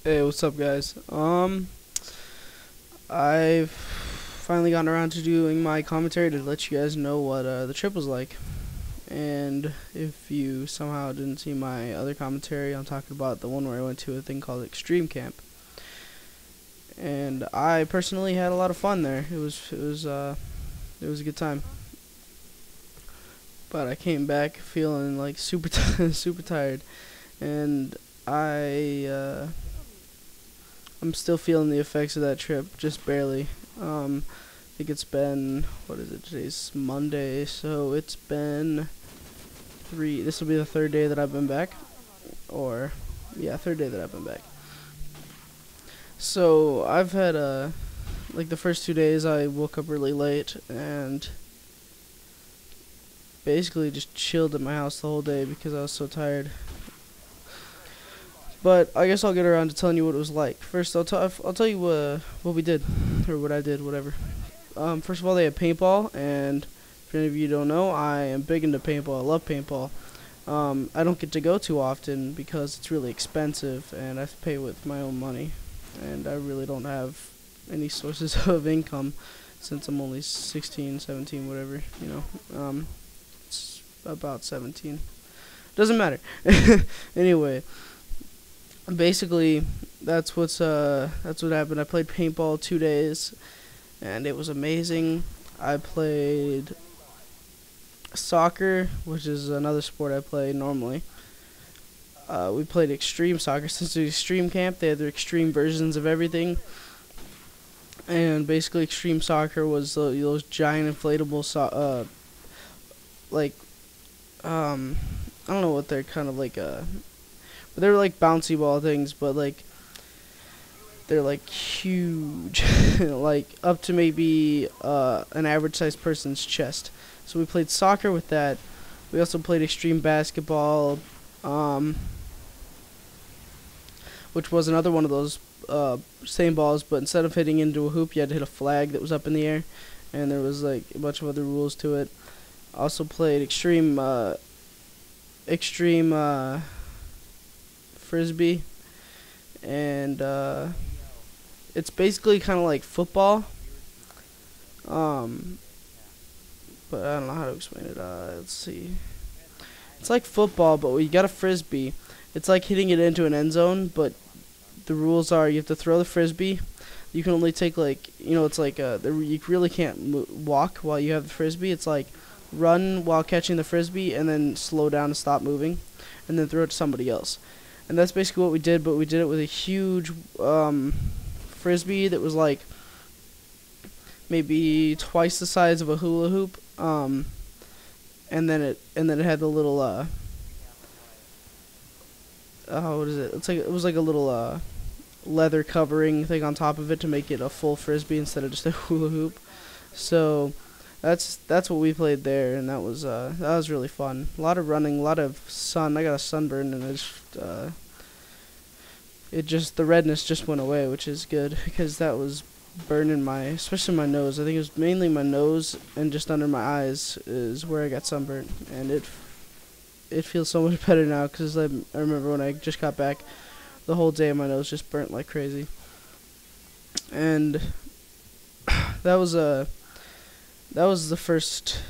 Hey, what's up, guys? I've finally gotten around to doing my commentary to let you guys know what the trip was like. And if you somehow didn't see my other commentary, I'm talking about the one where I went to a thing called Extreme Camp. And I personally had a lot of fun there. It was a good time. But I came back feeling like super super tired, and I I'm still feeling the effects of that trip, just barely. I think it's been, what is it? Today's Monday, so it's been three. This will be the third day that I've been back, or yeah, third day that I've been back. So I've had like the first 2 days, I woke up really late and basically just chilled at my house the whole day because I was so tired. But I guess I'll get around to telling you what it was like. First, I'll tell you what we did, or what I did, whatever. First of all, they had paintball, and if any of you don't know, I am big into paintball. I love paintball. I don't get to go too often because it's really expensive, and I have to pay with my own money, and I really don't have any sources of income since I'm only 16, 17, whatever. It's about 17. Doesn't matter. Anyway. Basically, that's what happened. I played paintball 2 days, and it was amazing. I played soccer, which is another sport I play normally. We played extreme soccer. Since the extreme camp, they had their extreme versions of everything. And basically, extreme soccer was those giant inflatable like I don't know what they're kind of like but they're like bouncy ball things, but like they're like huge, like up to maybe an average sized person's chest. So we played soccer with that. We also played extreme basketball, which was another one of those same balls, but instead of hitting into a hoop, you had to hit a flag that was up in the air, and there was like a bunch of other rules to it. Also played extreme frisbee, and it's basically kind of like football, but I don't know how to explain it. Let's see. It's like football, but you got a frisbee. It's like hitting it into an end zone, but the rules are you have to throw the frisbee. You can only take it's like you really can't walk while you have the frisbee. It's like run while catching the frisbee and then slow down and stop moving, and then throw it to somebody else. And that's basically what we did, but we did it with a huge frisbee that was like maybe twice the size of a hula hoop. And then it had the little what is it? It was like a little leather covering thing on top of it to make it a full frisbee instead of just a hula hoop. So that's what we played there, and that was really fun. A lot of running, a lot of sun. I got a sunburn, and the redness just went away, which is good because that was burning especially my nose. I think it was mainly my nose and just under my eyes is where I got sunburnt, and it feels so much better now because I remember when I just got back, the whole day my nose just burnt like crazy, and that was the first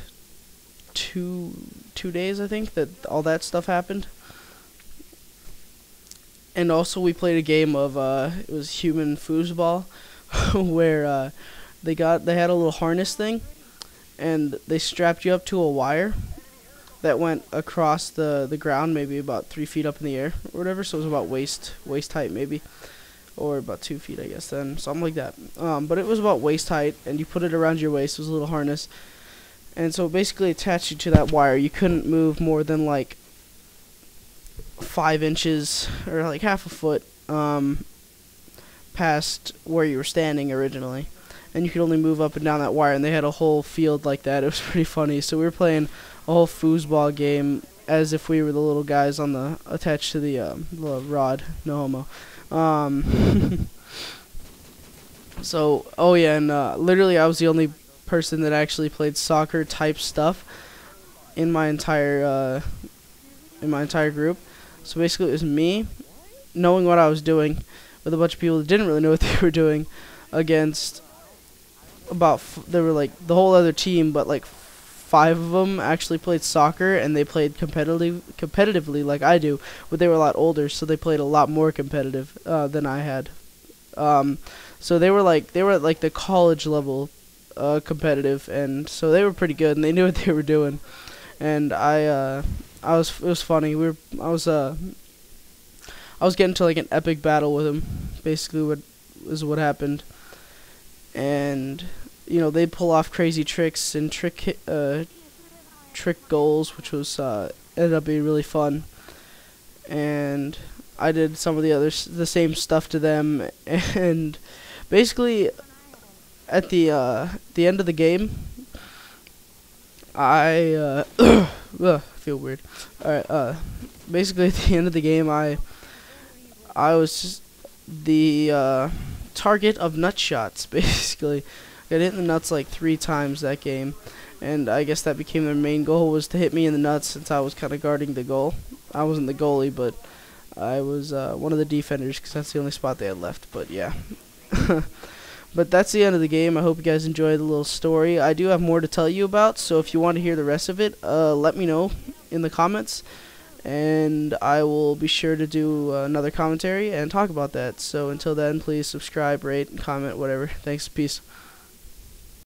two days, I think, that all that stuff happened. And also we played a game of it was human foosball, where they had a little harness thing, and they strapped you up to a wire that went across the ground, maybe about 3 feet up in the air or whatever. So it was about waist height maybe, or about 2 feet, I guess, then something like that. But it was about waist height, and you put it around your waist. It was a little harness, and so basically attached you to that wire. You couldn't move more than like 5 inches or like half a foot past where you were standing originally, and you could only move up and down that wire. And they had a whole field like that. It was pretty funny. So we were playing a whole foosball game as if we were the little guys attached to the little rod. No homo. So, oh yeah, and literally I was the only person that actually played soccer type stuff in my entire group. So basically it was me knowing what I was doing, with a bunch of people that didn't really know what they were doing against they were like the whole other team, but like 5 of them actually played soccer, and they played competitively like I do, but they were a lot older, so they played a lot more competitive than I had. So they were at like the college level competitive, and so they were pretty good, and they knew what they were doing. And it was funny. I was getting to like an epic battle with them. Basically, what happened. And they pull off crazy tricks and trick goals, which was ended up being really fun. And I did some of the same stuff to them, and basically at the end of the game, I feel weird. All right, basically at the end of the game, I was just the target of nut shots. Basically, I got hit in the nuts like 3 times that game, and I guess that became their main goal, was to hit me in the nuts, since I was kind of guarding the goal. I wasn't the goalie, but I was one of the defenders, because that's the only spot they had left. But yeah. But that's the end of the game. I hope you guys enjoyed the little story. I do have more to tell you about, so if you want to hear the rest of it, let me know in the comments, and I will be sure to do another commentary and talk about that. So until then, please subscribe, rate, and comment, whatever. Thanks, peace.